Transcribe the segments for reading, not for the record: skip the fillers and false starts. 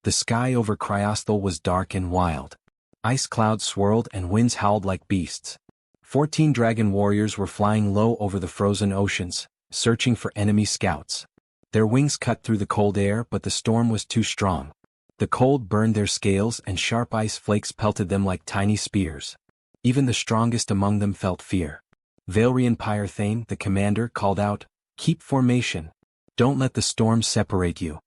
The sky over Cryostal was dark and wild. Ice clouds swirled and winds howled like beasts. 14 dragon warriors were flying low over the frozen oceans, searching for enemy scouts. Their wings cut through the cold air, but the storm was too strong. The cold burned their scales and sharp ice flakes pelted them like tiny spears. Even the strongest among them felt fear. Valerian Pyrethane, the commander, called out, "Keep formation. Don't let the storm separate you."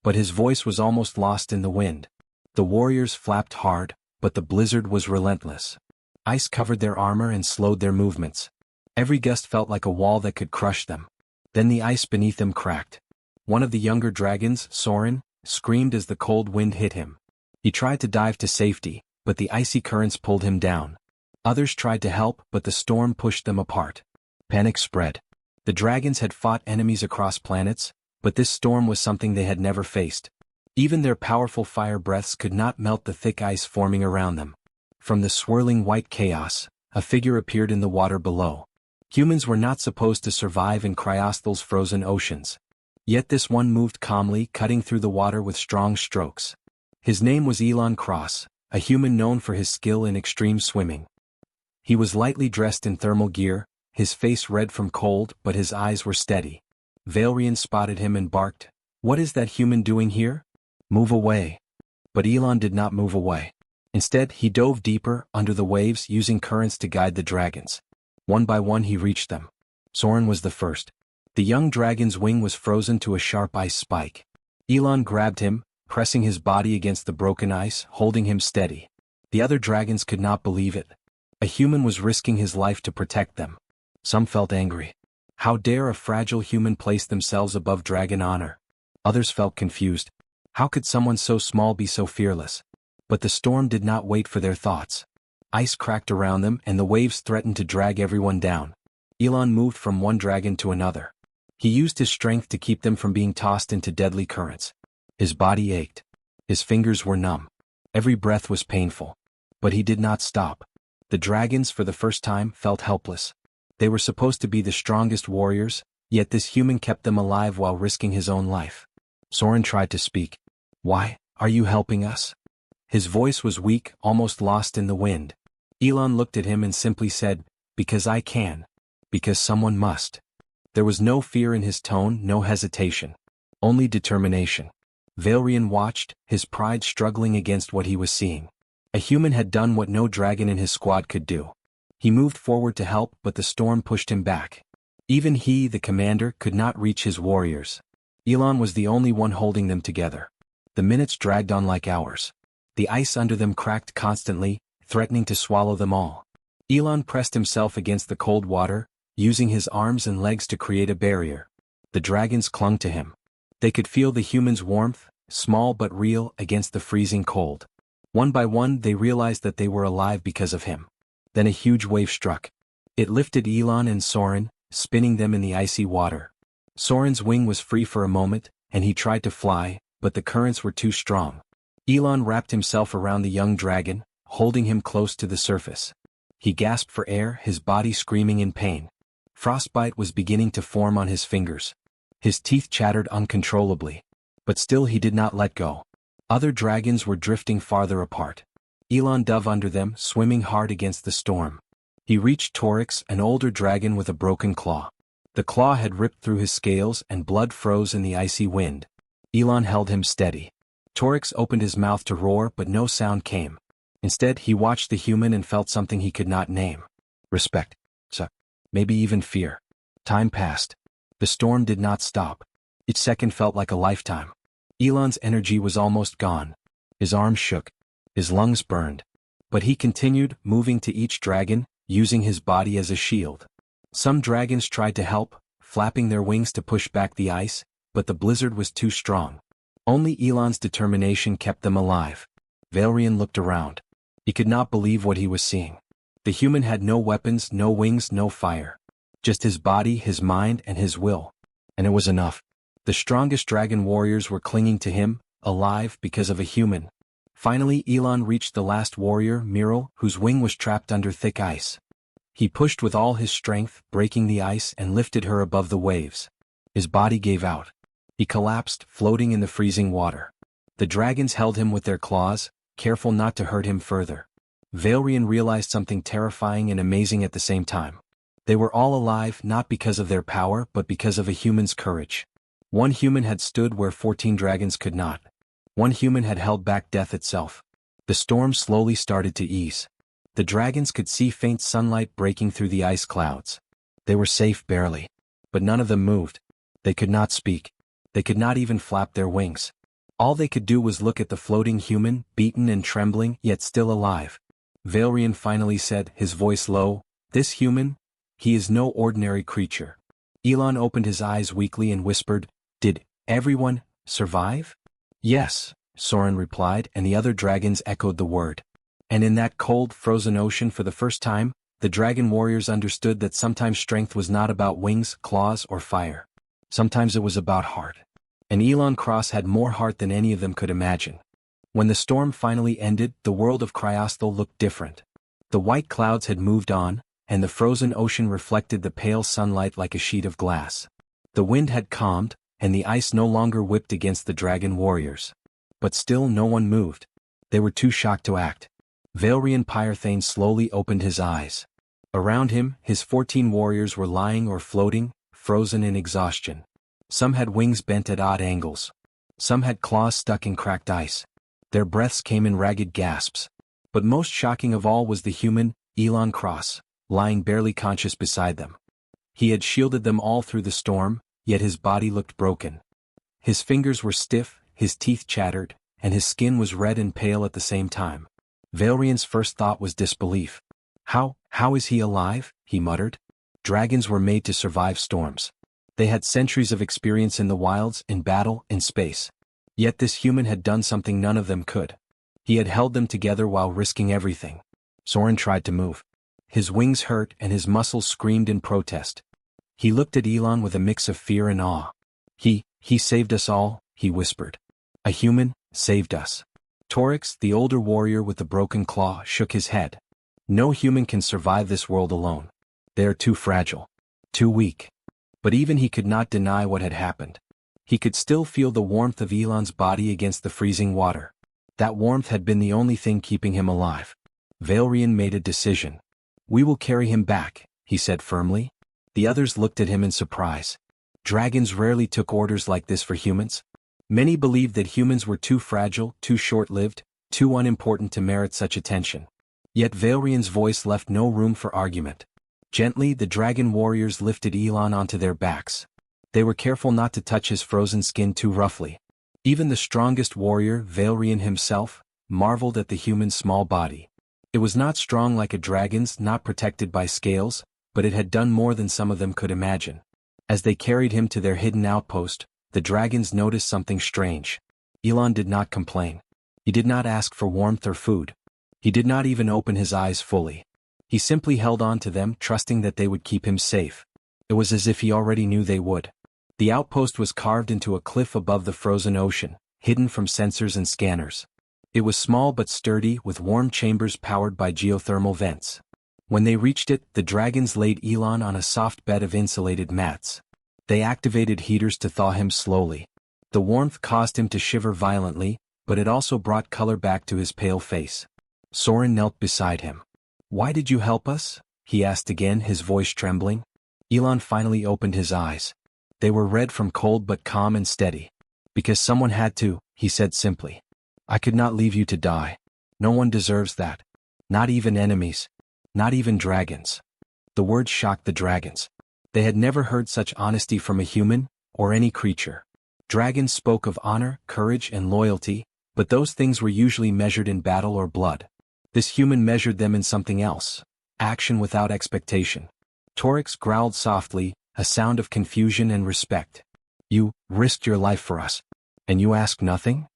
But his voice was almost lost in the wind. The warriors flapped hard, but the blizzard was relentless. Ice covered their armor and slowed their movements. Every gust felt like a wall that could crush them. Then the ice beneath them cracked. One of the younger dragons, Soren, screamed as the cold wind hit him. He tried to dive to safety, but the icy currents pulled him down. Others tried to help, but the storm pushed them apart. Panic spread. The dragons had fought enemies across planets, but this storm was something they had never faced. Even their powerful fire breaths could not melt the thick ice forming around them. From the swirling white chaos, a figure appeared in the water below. Humans were not supposed to survive in Cryostal's frozen oceans. Yet this one moved calmly, cutting through the water with strong strokes. His name was Elon Cross, a human known for his skill in extreme swimming. He was lightly dressed in thermal gear, his face red from cold, but his eyes were steady. Valerian spotted him and barked, "What is that human doing here? Move away." But Elon did not move away. Instead, he dove deeper, under the waves, using currents to guide the dragons. One by one he reached them. Soren was the first. The young dragon's wing was frozen to a sharp ice spike. Elon grabbed him, pressing his body against the broken ice, holding him steady. The other dragons could not believe it. A human was risking his life to protect them. Some felt angry. How dare a fragile human place themselves above dragon honor? Others felt confused. How could someone so small be so fearless? But the storm did not wait for their thoughts. Ice cracked around them and the waves threatened to drag everyone down. Elon moved from one dragon to another. He used his strength to keep them from being tossed into deadly currents. His body ached. His fingers were numb. Every breath was painful. But he did not stop. The dragons, for the first time, felt helpless. They were supposed to be the strongest warriors, yet this human kept them alive while risking his own life. Soren tried to speak. "Why are you helping us?" His voice was weak, almost lost in the wind. Elon looked at him and simply said, "Because I can. Because someone must." There was no fear in his tone, no hesitation. Only determination. Valerian watched, his pride struggling against what he was seeing. A human had done what no dragon in his squad could do. He moved forward to help, but the storm pushed him back. Even he, the commander, could not reach his warriors. Elon was the only one holding them together. The minutes dragged on like hours. The ice under them cracked constantly, threatening to swallow them all. Elon pressed himself against the cold water, using his arms and legs to create a barrier. The dragons clung to him. They could feel the human's warmth, small but real, against the freezing cold. One by one they realized that they were alive because of him. Then a huge wave struck. It lifted Elon and Soren, spinning them in the icy water. Soren's wing was free for a moment, and he tried to fly, but the currents were too strong. Elon wrapped himself around the young dragon, holding him close to the surface. He gasped for air, his body screaming in pain. Frostbite was beginning to form on his fingers. His teeth chattered uncontrollably. But still he did not let go. Other dragons were drifting farther apart. Elon dove under them, swimming hard against the storm. He reached Torix, an older dragon with a broken claw. The claw had ripped through his scales and blood froze in the icy wind. Elon held him steady. Torix opened his mouth to roar, but no sound came. Instead, he watched the human and felt something he could not name. Respect. Maybe even fear. Time passed. The storm did not stop. Each second felt like a lifetime. Elon's energy was almost gone. His arms shook. His lungs burned. But he continued, moving to each dragon, using his body as a shield. Some dragons tried to help, flapping their wings to push back the ice, but the blizzard was too strong. Only Elon's determination kept them alive. Valerian looked around. He could not believe what he was seeing. The human had no weapons, no wings, no fire. Just his body, his mind, and his will. And it was enough. The strongest dragon warriors were clinging to him, alive because of a human. Finally, Elon reached the last warrior, Miral, whose wing was trapped under thick ice. He pushed with all his strength, breaking the ice, and lifted her above the waves. His body gave out. He collapsed, floating in the freezing water. The dragons held him with their claws, careful not to hurt him further. Valerian realized something terrifying and amazing at the same time. They were all alive not because of their power but because of a human's courage. One human had stood where 14 dragons could not. One human had held back death itself. The storm slowly started to ease. The dragons could see faint sunlight breaking through the ice clouds. They were safe barely. But none of them moved. They could not speak. They could not even flap their wings. All they could do was look at the floating human, beaten and trembling, yet still alive. Valerian finally said, his voice low, "This human? He is no ordinary creature." Elon opened his eyes weakly and whispered, "Did everyone survive?" "Yes," Soren replied, and the other dragons echoed the word. And in that cold, frozen ocean for the first time, the dragon warriors understood that sometimes strength was not about wings, claws, or fire. Sometimes it was about heart. And Elon Cross had more heart than any of them could imagine. When the storm finally ended, the world of Cryostal looked different. The white clouds had moved on, and the frozen ocean reflected the pale sunlight like a sheet of glass. The wind had calmed, and the ice no longer whipped against the dragon warriors. But still no one moved. They were too shocked to act. Valerian Pyrethane slowly opened his eyes. Around him, his 14 warriors were lying or floating, frozen in exhaustion. Some had wings bent at odd angles. Some had claws stuck in cracked ice. Their breaths came in ragged gasps. But most shocking of all was the human, Elon Cross, lying barely conscious beside them. He had shielded them all through the storm, yet his body looked broken. His fingers were stiff, his teeth chattered, and his skin was red and pale at the same time. Valerian's first thought was disbelief. How is he alive?" he muttered. Dragons were made to survive storms. They had centuries of experience in the wilds, in battle, in space. Yet this human had done something none of them could. He had held them together while risking everything. Soren tried to move. His wings hurt and his muscles screamed in protest. He looked at Elon with a mix of fear and awe. He saved us all," he whispered. "A human saved us." Torix, the older warrior with the broken claw, shook his head. "No human can survive this world alone. They are too fragile. Too weak." But even he could not deny what had happened. He could still feel the warmth of Elon's body against the freezing water. That warmth had been the only thing keeping him alive. Valerian made a decision. "We will carry him back," he said firmly. The others looked at him in surprise. Dragons rarely took orders like this for humans. Many believed that humans were too fragile, too short-lived, too unimportant to merit such attention. Yet Valerian's voice left no room for argument. Gently, the dragon warriors lifted Elon onto their backs. They were careful not to touch his frozen skin too roughly. Even the strongest warrior, Valerian himself, marveled at the human's small body. It was not strong like a dragon's, not protected by scales, but it had done more than some of them could imagine. As they carried him to their hidden outpost, the dragons noticed something strange. Elon did not complain. He did not ask for warmth or food. He did not even open his eyes fully. He simply held on to them, trusting that they would keep him safe. It was as if he already knew they would. The outpost was carved into a cliff above the frozen ocean, hidden from sensors and scanners. It was small but sturdy, with warm chambers powered by geothermal vents. When they reached it, the dragons laid Elon on a soft bed of insulated mats. They activated heaters to thaw him slowly. The warmth caused him to shiver violently, but it also brought color back to his pale face. Soren knelt beside him. "Why did you help us?" he asked again, his voice trembling. Elon finally opened his eyes. They were red from cold but calm and steady. "Because someone had to," he said simply. "I could not leave you to die. No one deserves that. Not even enemies. Not even dragons." The words shocked the dragons. They had never heard such honesty from a human, or any creature. Dragons spoke of honor, courage, and loyalty, but those things were usually measured in battle or blood. This human measured them in something else: action without expectation. Torix growled softly, a sound of confusion and respect. "You risked your life for us. And you asked nothing?"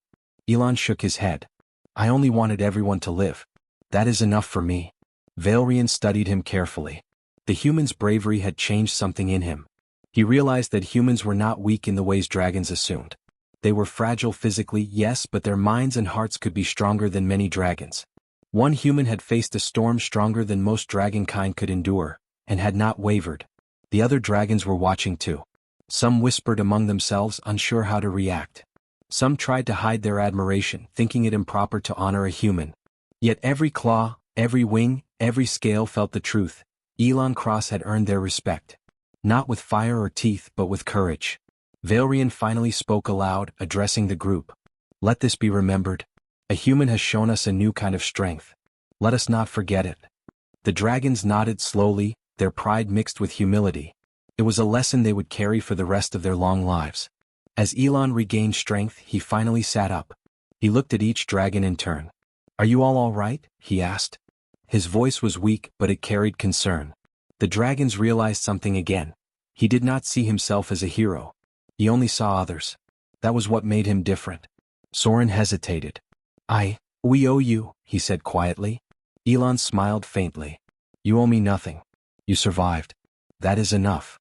Elon shook his head. "I only wanted everyone to live. That is enough for me." Valerian studied him carefully. The human's bravery had changed something in him. He realized that humans were not weak in the ways dragons assumed. They were fragile physically, yes, but their minds and hearts could be stronger than many dragons. One human had faced a storm stronger than most dragonkind could endure, and had not wavered. The other dragons were watching too. Some whispered among themselves, unsure how to react. Some tried to hide their admiration, thinking it improper to honor a human. Yet every claw, every wing, every scale felt the truth. Elon Cross had earned their respect. Not with fire or teeth but with courage. Valerian finally spoke aloud, addressing the group. Let this be remembered. A human has shown us a new kind of strength. Let us not forget it. The dragons nodded slowly, their pride mixed with humility. It was a lesson they would carry for the rest of their long lives. As Elon regained strength, he finally sat up. He looked at each dragon in turn. Are you all right? He asked. His voice was weak, but it carried concern. The dragons realized something again. He did not see himself as a hero. He only saw others. That was what made him different. Soren hesitated. We owe you, he said quietly. Elon smiled faintly. You owe me nothing. You survived. That is enough.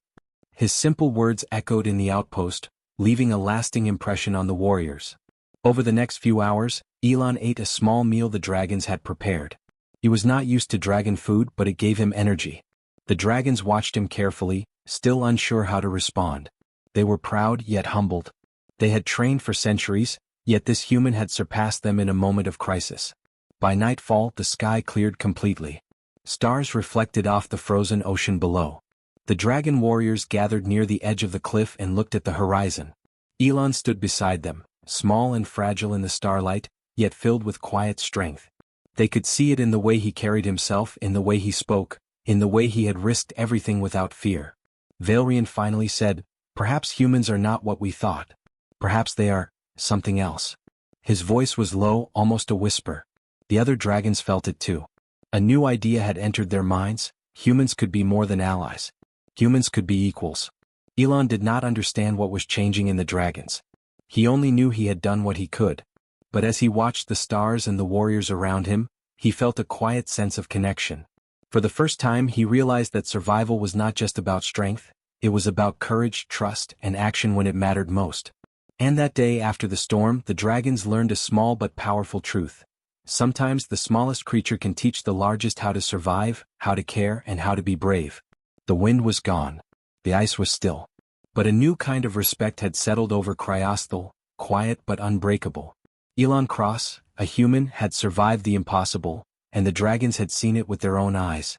His simple words echoed in the outpost, leaving a lasting impression on the warriors. Over the next few hours, Elon ate a small meal the dragons had prepared. He was not used to dragon food, but it gave him energy. The dragons watched him carefully, still unsure how to respond. They were proud yet humbled. They had trained for centuries, yet this human had surpassed them in a moment of crisis. By nightfall, the sky cleared completely. Stars reflected off the frozen ocean below. The dragon warriors gathered near the edge of the cliff and looked at the horizon. Elon stood beside them, small and fragile in the starlight, yet filled with quiet strength. They could see it in the way he carried himself, in the way he spoke, in the way he had risked everything without fear. Valerian finally said, Perhaps humans are not what we thought. Perhaps they are something else. His voice was low, almost a whisper. The other dragons felt it too. A new idea had entered their minds. Humans could be more than allies. Humans could be equals. Elon did not understand what was changing in the dragons. He only knew he had done what he could. But as he watched the stars and the warriors around him, he felt a quiet sense of connection. For the first time he realized that survival was not just about strength, it was about courage, trust, and action when it mattered most. And that day after the storm, the dragons learned a small but powerful truth. Sometimes the smallest creature can teach the largest how to survive, how to care, and how to be brave. The wind was gone. The ice was still. But a new kind of respect had settled over Cryostal, quiet but unbreakable. Elon Cross, a human, had survived the impossible, and the dragons had seen it with their own eyes.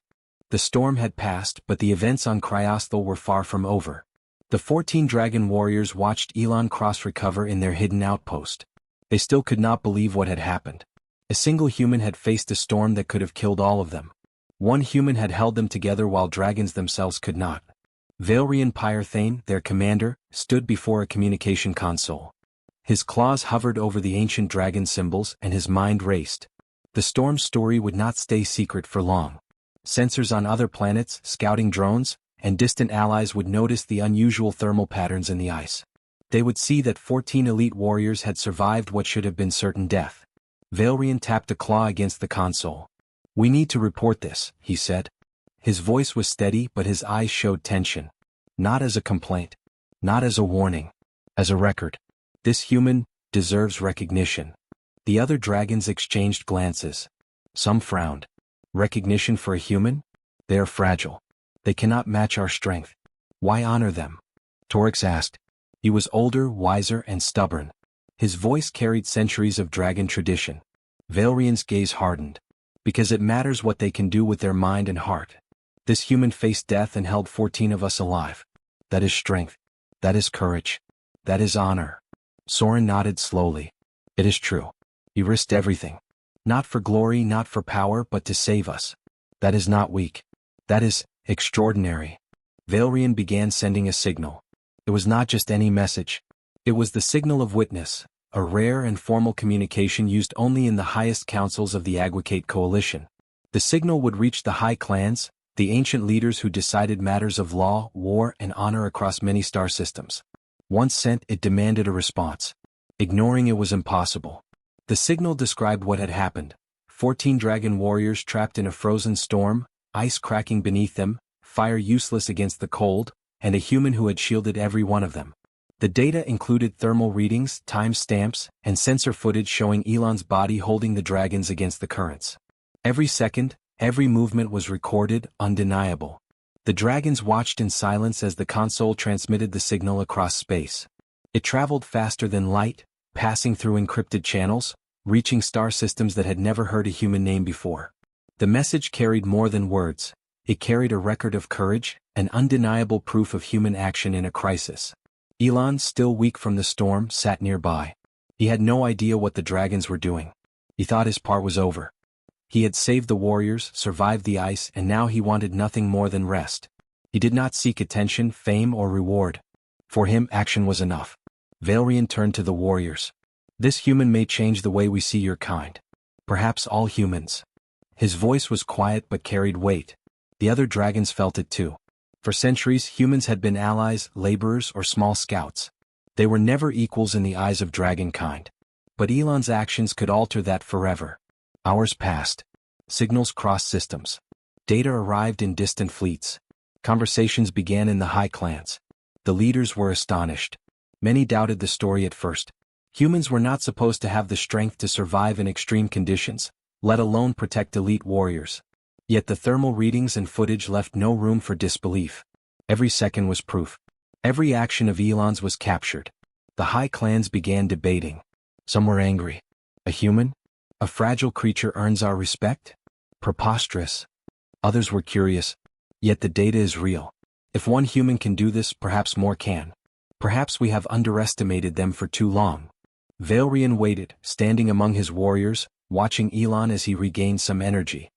The storm had passed, but the events on Cryostal were far from over. The 14 dragon warriors watched Elon Cross recover in their hidden outpost. They still could not believe what had happened. A single human had faced a storm that could have killed all of them. One human had held them together while dragons themselves could not. Valerian Pyrethane, their commander, stood before a communication console. His claws hovered over the ancient dragon symbols and his mind raced. The storm's story would not stay secret for long. Sensors on other planets, scouting drones, and distant allies would notice the unusual thermal patterns in the ice. They would see that 14 elite warriors had survived what should have been certain death. Valerian tapped a claw against the console. We need to report this, he said. His voice was steady but his eyes showed tension. Not as a complaint. Not as a warning. As a record. This human deserves recognition. The other dragons exchanged glances. Some frowned. Recognition for a human? They are fragile. They cannot match our strength. Why honor them? Torix asked. He was older, wiser, and stubborn. His voice carried centuries of dragon tradition. Valerian's gaze hardened. Because it matters what they can do with their mind and heart. This human faced death and held 14 of us alive. That is strength. That is courage. That is honor. Soren nodded slowly. It is true. He risked everything. Not for glory, not for power, but to save us. That is not weak. That is extraordinary. Valerian began sending a signal. It was not just any message. It was the signal of witness, a rare and formal communication used only in the highest councils of the Aguacate Coalition. The signal would reach the high clans, the ancient leaders who decided matters of law, war, and honor across many star systems. Once sent, it demanded a response. Ignoring it was impossible. The signal described what had happened. 14 dragon warriors trapped in a frozen storm, ice cracking beneath them, fire useless against the cold, and a human who had shielded every one of them. The data included thermal readings, time stamps, and sensor footage showing Elon's body holding the dragons against the currents. Every second, every movement was recorded, undeniable. The dragons watched in silence as the console transmitted the signal across space. It traveled faster than light, passing through encrypted channels, reaching star systems that had never heard a human name before. The message carried more than words. It carried a record of courage, an undeniable proof of human action in a crisis. Elon, still weak from the storm, sat nearby. He had no idea what the dragons were doing. He thought his part was over. He had saved the warriors, survived the ice, and now he wanted nothing more than rest. He did not seek attention, fame, or reward. For him, action was enough. Valerian turned to the warriors. This human may change the way we see your kind. Perhaps all humans. His voice was quiet but carried weight. The other dragons felt it too. For centuries, humans had been allies, laborers, or small scouts. They were never equals in the eyes of dragonkind. But Elon's actions could alter that forever. Hours passed. Signals crossed systems. Data arrived in distant fleets. Conversations began in the high clans. The leaders were astonished. Many doubted the story at first. Humans were not supposed to have the strength to survive in extreme conditions, let alone protect elite warriors. Yet the thermal readings and footage left no room for disbelief. Every second was proof. Every action of Elon's was captured. The high clans began debating. Some were angry. A human? A fragile creature earns our respect? Preposterous. Others were curious. Yet the data is real. If one human can do this, perhaps more can. Perhaps we have underestimated them for too long. Valerian waited, standing among his warriors, watching Elon as he regained some energy.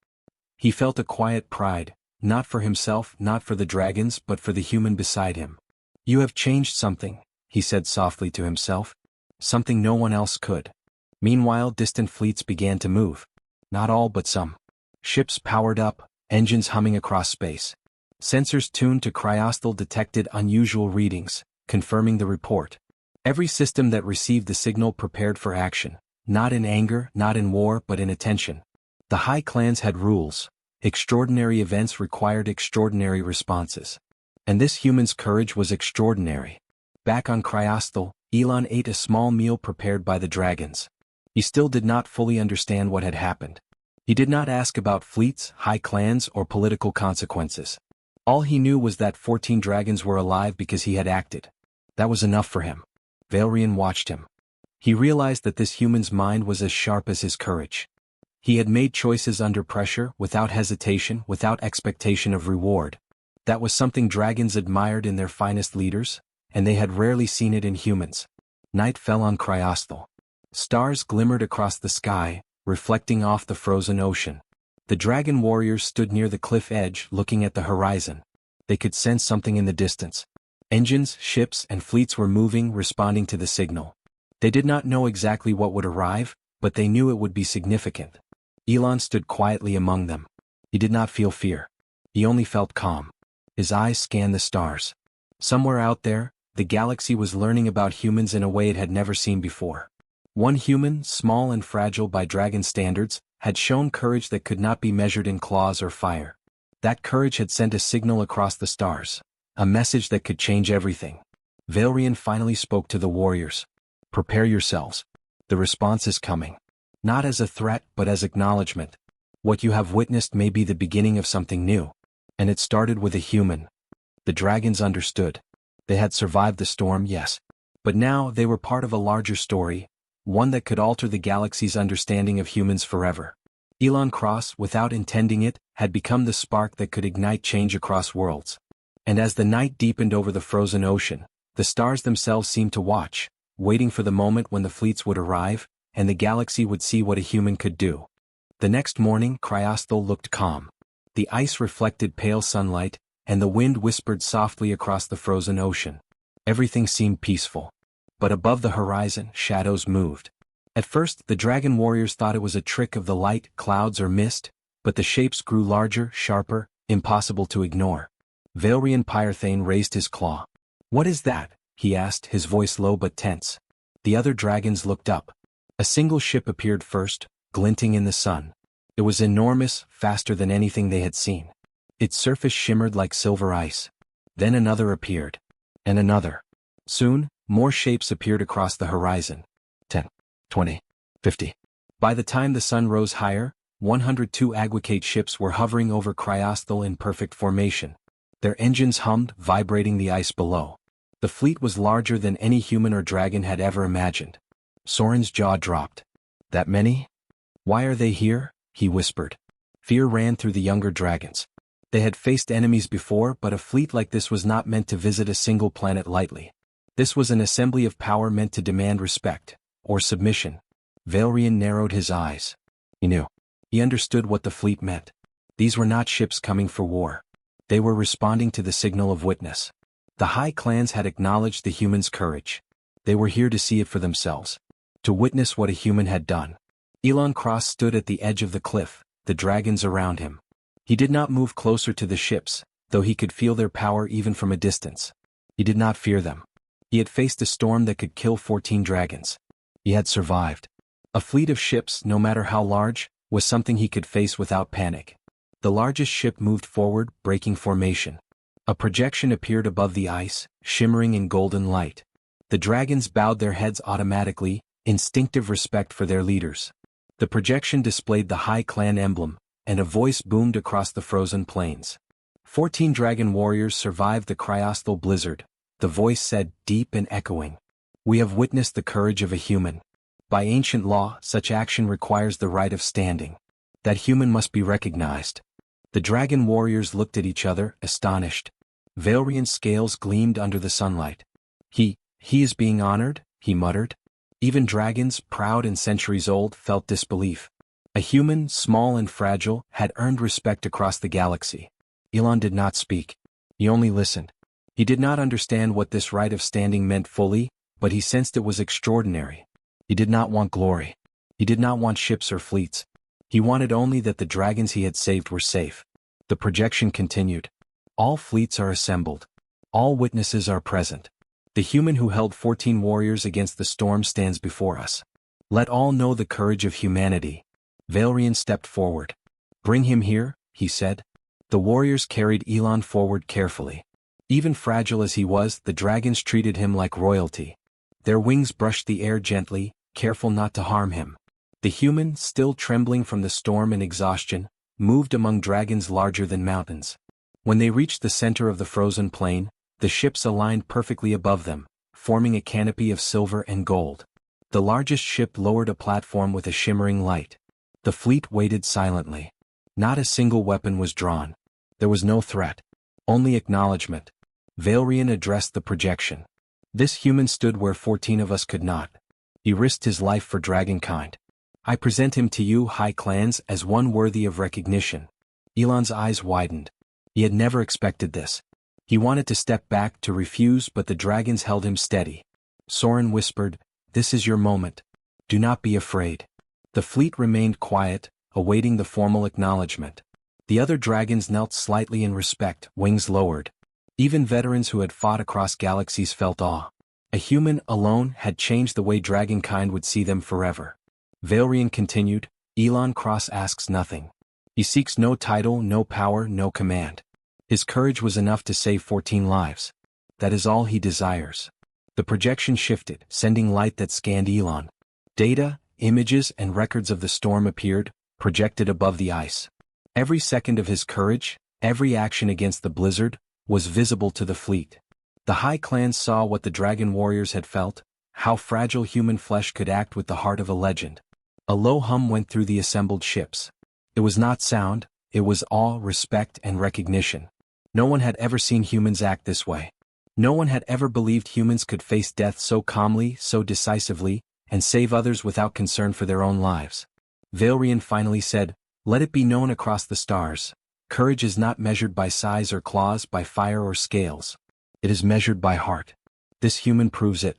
He felt a quiet pride, not for himself, not for the dragons, but for the human beside him. You have changed something, he said softly to himself. Something no one else could. Meanwhile, distant fleets began to move. Not all but some. Ships powered up, engines humming across space. Sensors tuned to cryostal detected unusual readings, confirming the report. Every system that received the signal prepared for action, not in anger, not in war, but in attention. The high clans had rules. Extraordinary events required extraordinary responses. And this human's courage was extraordinary. Back on Cryostal, Elon ate a small meal prepared by the dragons. He still did not fully understand what had happened. He did not ask about fleets, high clans, or political consequences. All he knew was that 14 dragons were alive because he had acted. That was enough for him. Valerian watched him. He realized that this human's mind was as sharp as his courage. He had made choices under pressure, without hesitation, without expectation of reward. That was something dragons admired in their finest leaders, and they had rarely seen it in humans. Night fell on Cryostal. Stars glimmered across the sky, reflecting off the frozen ocean. The dragon warriors stood near the cliff edge, looking at the horizon. They could sense something in the distance. Engines, ships, and fleets were moving, responding to the signal. They did not know exactly what would arrive, but they knew it would be significant. Elon stood quietly among them. He did not feel fear. He only felt calm. His eyes scanned the stars. Somewhere out there, the galaxy was learning about humans in a way it had never seen before. One human, small and fragile by dragon standards, had shown courage that could not be measured in claws or fire. That courage had sent a signal across the stars, a message that could change everything. Valerian finally spoke to the warriors. Prepare yourselves. The response is coming. Not as a threat, but as acknowledgement. What you have witnessed may be the beginning of something new. And it started with a human. The dragons understood. They had survived the storm, yes. But now they were part of a larger story, one that could alter the galaxy's understanding of humans forever. Elon Cross, without intending it, had become the spark that could ignite change across worlds. And as the night deepened over the frozen ocean, the stars themselves seemed to watch, waiting for the moment when the fleets would arrive, and the galaxy would see what a human could do. The next morning, Cryostal looked calm. The ice reflected pale sunlight, and the wind whispered softly across the frozen ocean. Everything seemed peaceful. But above the horizon, shadows moved. At first, the dragon warriors thought it was a trick of the light, clouds, or mist, but the shapes grew larger, sharper, impossible to ignore. Valerian Pyrethane raised his claw. What is that? He asked, his voice low but tense. The other dragons looked up. A single ship appeared first, glinting in the sun. It was enormous, faster than anything they had seen. Its surface shimmered like silver ice. Then another appeared. And another. Soon, more shapes appeared across the horizon. 10, 20, 50. By the time the sun rose higher, 102 Aguacate ships were hovering over Cryostal in perfect formation. Their engines hummed, vibrating the ice below. The fleet was larger than any human or dragon had ever imagined. Soren's jaw dropped. That many? Why are they here? He whispered. Fear ran through the younger dragons. They had faced enemies before, but a fleet like this was not meant to visit a single planet lightly. This was an assembly of power meant to demand respect, or submission. Valerian narrowed his eyes. He knew. He understood what the fleet meant. These were not ships coming for war. They were responding to the signal of witness. The high clans had acknowledged the humans' courage. They were here to see it for themselves. To witness what a human had done. Elon Cross stood at the edge of the cliff, the dragons around him. He did not move closer to the ships, though he could feel their power even from a distance. He did not fear them. He had faced a storm that could kill 14 dragons. He had survived. A fleet of ships, no matter how large, was something he could face without panic. The largest ship moved forward, breaking formation. A projection appeared above the ice, shimmering in golden light. The dragons bowed their heads automatically, instinctive respect for their leaders. The projection displayed the High Clan emblem, and a voice boomed across the frozen plains. 14 dragon warriors survived the cryostal blizzard. The voice said, deep and echoing. We have witnessed the courage of a human. By ancient law, such action requires the right of standing. That human must be recognized. The dragon warriors looked at each other, astonished. Valerian's scales gleamed under the sunlight. He is being honored, he muttered. Even dragons, proud and centuries old, felt disbelief. A human, small and fragile, had earned respect across the galaxy. Elon did not speak. He only listened. He did not understand what this right of standing meant fully, but he sensed it was extraordinary. He did not want glory. He did not want ships or fleets. He wanted only that the dragons he had saved were safe. The projection continued. All fleets are assembled. All witnesses are present. The human who held 14 warriors against the storm stands before us. Let all know the courage of humanity. Valerian stepped forward. Bring him here, he said. The warriors carried Elon forward carefully. Even fragile as he was, the dragons treated him like royalty. Their wings brushed the air gently, careful not to harm him. The human, still trembling from the storm and exhaustion, moved among dragons larger than mountains. When they reached the center of the frozen plain, the ships aligned perfectly above them, forming a canopy of silver and gold. The largest ship lowered a platform with a shimmering light. The fleet waited silently. Not a single weapon was drawn. There was no threat. Only acknowledgement. Valerian addressed the projection. This human stood where 14 of us could not. He risked his life for dragonkind. I present him to you, high clans, as one worthy of recognition. Elon's eyes widened. He had never expected this. He wanted to step back, to refuse, but the dragons held him steady. Soren whispered, "This is your moment. Do not be afraid." The fleet remained quiet, awaiting the formal acknowledgement. The other dragons knelt slightly in respect, wings lowered. Even veterans who had fought across galaxies felt awe. A human, alone, had changed the way dragonkind would see them forever. Valerian continued, Elon Cross asks nothing. He seeks no title, no power, no command. His courage was enough to save 14 lives. That is all he desires. The projection shifted, sending light that scanned Elon. Data, images and records of the storm appeared, projected above the ice. Every second of his courage, every action against the blizzard, was visible to the fleet. The High Clans saw what the dragon warriors had felt, how fragile human flesh could act with the heart of a legend. A low hum went through the assembled ships. It was not sound, it was awe, respect, and recognition. No one had ever seen humans act this way. No one had ever believed humans could face death so calmly, so decisively, and save others without concern for their own lives. Valerian finally said, "Let it be known across the stars. Courage is not measured by size or claws, by fire or scales. It is measured by heart. This human proves it."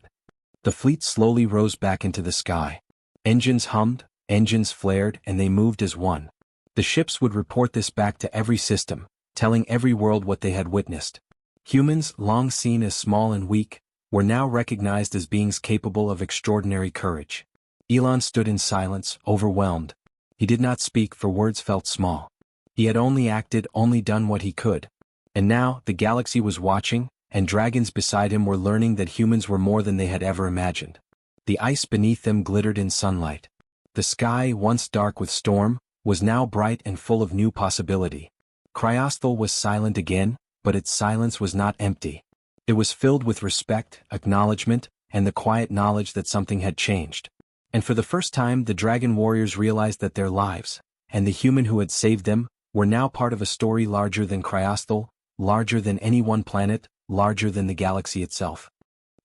The fleet slowly rose back into the sky. Engines hummed, engines flared, and they moved as one. The ships would report this back to every system, telling every world what they had witnessed. Humans, long seen as small and weak, were now recognized as beings capable of extraordinary courage. Elon stood in silence, overwhelmed. He did not speak, for words felt small. He had only acted, only done what he could. And now, the galaxy was watching, and dragons beside him were learning that humans were more than they had ever imagined. The ice beneath them glittered in sunlight. The sky, once dark with storm, was now bright and full of new possibility. Cryostal was silent again, but its silence was not empty. It was filled with respect, acknowledgement, and the quiet knowledge that something had changed. And for the first time the dragon warriors realized that their lives, and the human who had saved them, were now part of a story larger than Cryostal, larger than any one planet, larger than the galaxy itself.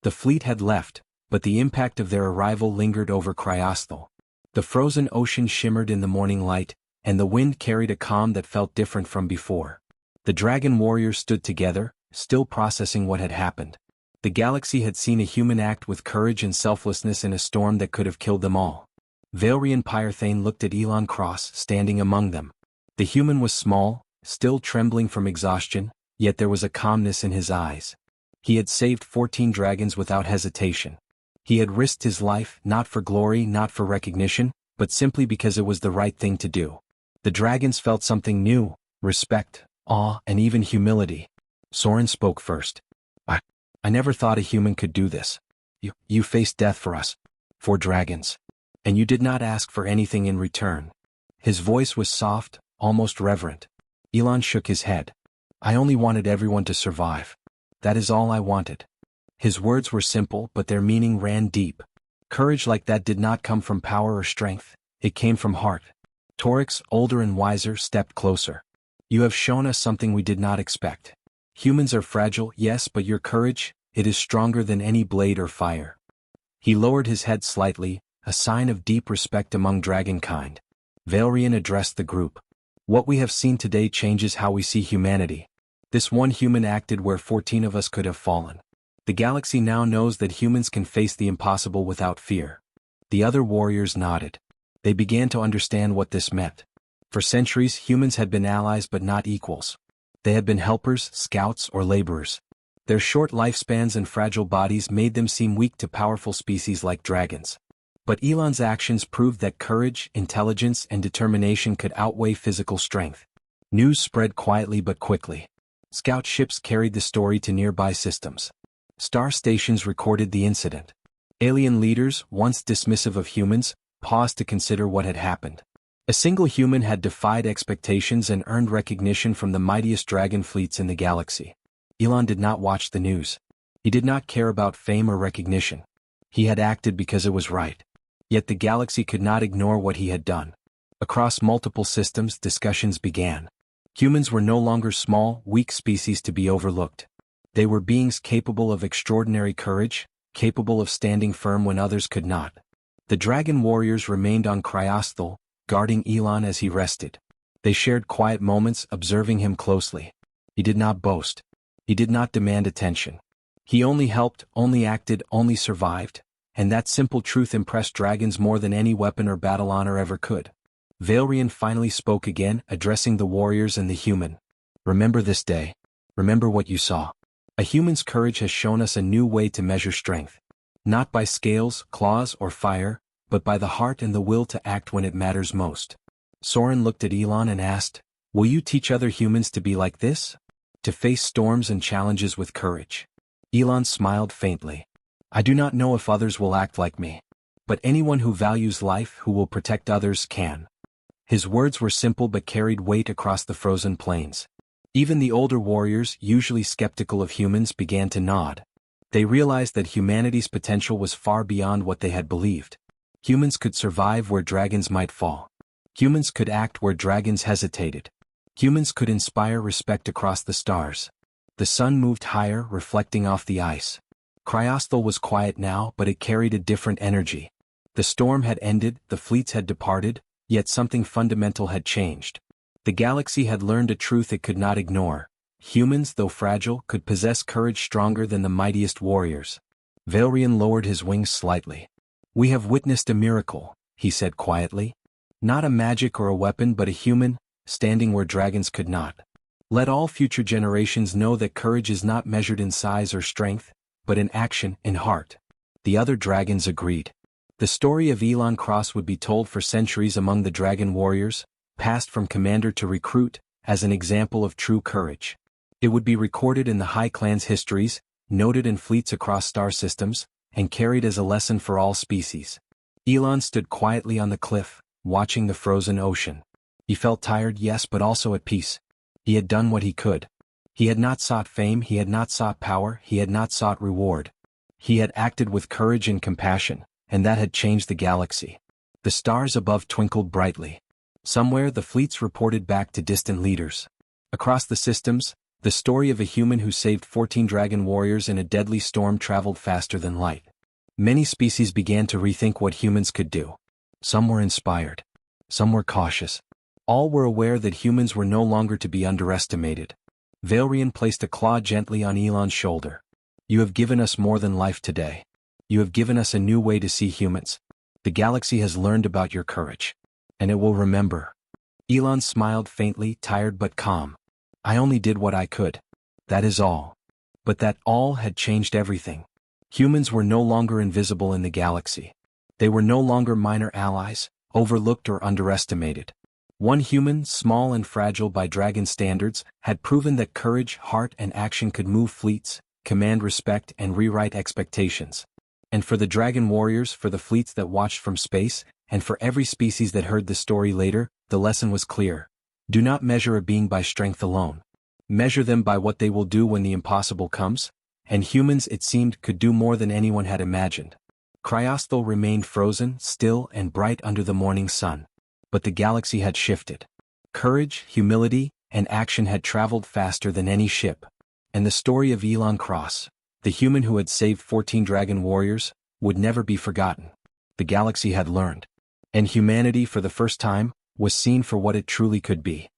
The fleet had left, but the impact of their arrival lingered over Cryostal. The frozen ocean shimmered in the morning light, and the wind carried a calm that felt different from before. The dragon warriors stood together, still processing what had happened. The galaxy had seen a human act with courage and selflessness in a storm that could have killed them all. Valerian Pyrethane looked at Elon Cross standing among them. The human was small, still trembling from exhaustion, yet there was a calmness in his eyes. He had saved 14 dragons without hesitation. He had risked his life, not for glory, not for recognition, but simply because it was the right thing to do. The dragons felt something new: respect, awe, and even humility. Soren spoke first. I never thought a human could do this. You faced death for us. 4 dragons. And you did not ask for anything in return. His voice was soft, almost reverent. Elon shook his head. I only wanted everyone to survive. That is all I wanted. His words were simple, but their meaning ran deep. Courage like that did not come from power or strength, it came from heart. Torix, older and wiser, stepped closer. You have shown us something we did not expect. Humans are fragile, yes, but your courage, it is stronger than any blade or fire. He lowered his head slightly, a sign of deep respect among dragonkind. Valerian addressed the group. What we have seen today changes how we see humanity. This one human acted where 14 of us could have fallen. The galaxy now knows that humans can face the impossible without fear. The other warriors nodded. They began to understand what this meant. For centuries humans had been allies but not equals. They had been helpers, scouts, or laborers. Their short lifespans and fragile bodies made them seem weak to powerful species like dragons. But Elon's actions proved that courage, intelligence, and determination could outweigh physical strength. News spread quietly but quickly. Scout ships carried the story to nearby systems. Star stations recorded the incident. Alien leaders, once dismissive of humans, paused to consider what had happened. A single human had defied expectations and earned recognition from the mightiest dragon fleets in the galaxy. Elon did not watch the news. He did not care about fame or recognition. He had acted because it was right. Yet the galaxy could not ignore what he had done. Across multiple systems, discussions began. Humans were no longer small, weak species to be overlooked. They were beings capable of extraordinary courage, capable of standing firm when others could not. The dragon warriors remained on Cryostal, guarding Elon as he rested. They shared quiet moments, observing him closely. He did not boast. He did not demand attention. He only helped, only acted, only survived, and that simple truth impressed dragons more than any weapon or battle honor ever could. Valerian finally spoke again, addressing the warriors and the human. Remember this day. Remember what you saw. A human's courage has shown us a new way to measure strength. Not by scales, claws, or fire, but by the heart and the will to act when it matters most. Soren looked at Elon and asked, will you teach other humans to be like this? To face storms and challenges with courage? Elon smiled faintly. I do not know if others will act like me. But anyone who values life, who will protect others, can. His words were simple but carried weight across the frozen plains. Even the older warriors, usually skeptical of humans, began to nod. They realized that humanity's potential was far beyond what they had believed. Humans could survive where dragons might fall. Humans could act where dragons hesitated. Humans could inspire respect across the stars. The sun moved higher, reflecting off the ice. Cryostal was quiet now, but it carried a different energy. The storm had ended, the fleets had departed, yet something fundamental had changed. The galaxy had learned a truth it could not ignore. Humans, though fragile, could possess courage stronger than the mightiest warriors. Valerian lowered his wings slightly. We have witnessed a miracle, he said quietly. Not a magic or a weapon, but a human, standing where dragons could not. Let all future generations know that courage is not measured in size or strength, but in action, in heart. The other dragons agreed. The story of Elon Cross would be told for centuries among the dragon warriors, passed from commander to recruit, as an example of true courage. It would be recorded in the High Clan's histories, noted in fleets across star systems, and carried as a lesson for all species. Elon stood quietly on the cliff, watching the frozen ocean. He felt tired, yes, but also at peace. He had done what he could. He had not sought fame, he had not sought power, he had not sought reward. He had acted with courage and compassion, and that had changed the galaxy. The stars above twinkled brightly. Somewhere the fleets reported back to distant leaders. Across the systems, the story of a human who saved 14 dragon warriors in a deadly storm traveled faster than light. Many species began to rethink what humans could do. Some were inspired. Some were cautious. All were aware that humans were no longer to be underestimated. Valerian placed a claw gently on Elon's shoulder. You have given us more than life today. You have given us a new way to see humans. The galaxy has learned about your courage. And it will remember. Elon smiled faintly, tired but calm. I only did what I could. That is all. But that all had changed everything. Humans were no longer invisible in the galaxy. They were no longer minor allies, overlooked or underestimated. One human, small and fragile by dragon standards, had proven that courage, heart and action could move fleets, command respect and rewrite expectations. And for the dragon warriors, for the fleets that watched from space, and for every species that heard the story later, the lesson was clear. Do not measure a being by strength alone. Measure them by what they will do when the impossible comes, and humans, it seemed, could do more than anyone had imagined. Cryostal remained frozen, still and bright under the morning sun. But the galaxy had shifted. Courage, humility, and action had traveled faster than any ship. And the story of Elon Cross, the human who had saved 14 dragon warriors, would never be forgotten. The galaxy had learned. And humanity, for the first time, was seen for what it truly could be.